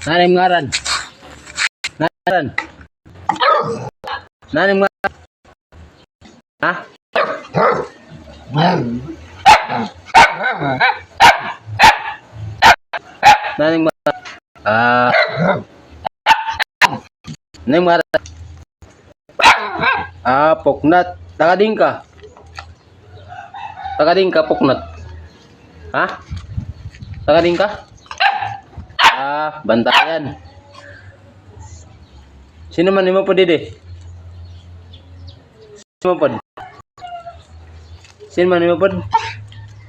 Nanim ngaran. Ngaran. Nanim ngaran. Ha? Nanim ngaran. Nanim ngaran. Poknat. Tagading ka. Tagading ka, poknat. Ha? Tagading ka? Bantayan. Sino man mo po dede? Sino mo po? Sino man mo po?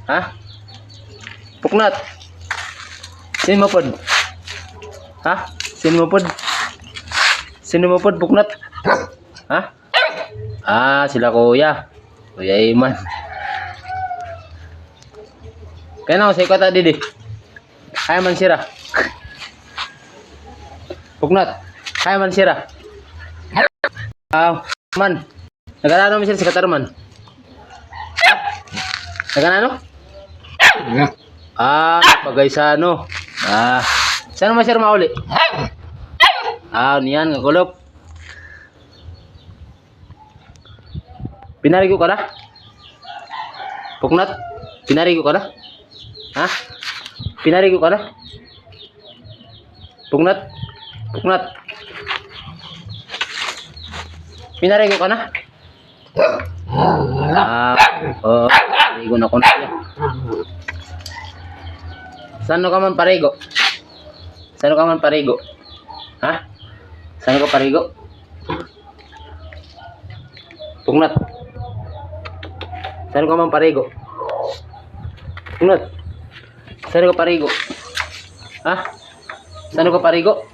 Ha? Puknat. Sino mo po? Ha? Sino mo po? Sino mo po, puknat? Ha? Sila kuya. Kuya Iman. Kaya na ako sa ikota dede. Kaya man sira. Puknat. Kaya man sira. Man. Nagano man sila sa Katarman. Nagano? Pagaysano. Saan man sir mauli? Niyan ngagulop. Pinarigo ka na? Puknat. Pinarigo ka na? Ha? Pinarigo ka na? Puknat. Puknat. Pinarigo ka na? Parigo na ko na siya. Saan ka man parigo? Saan ka man parigo? Ha? Saan ka parigo? Puknat. Saan ka man parigo? Puknat. Saan ka parigo? Ha? Saan ka parigo?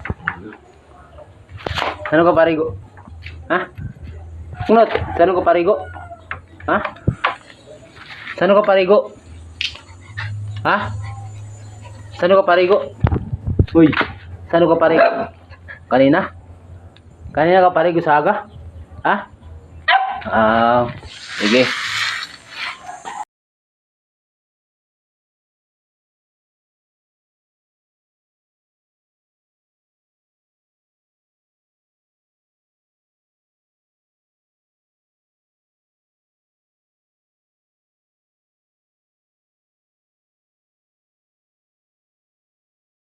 Saan ka parigo? Ha? Puknat. Saan ka parigo? Ha? Saan ka parigo? Ha? Saan ka parigo? Uy, saan ka parigo? Kanina? Kanina ka parigo sa aga? Ha? Sige.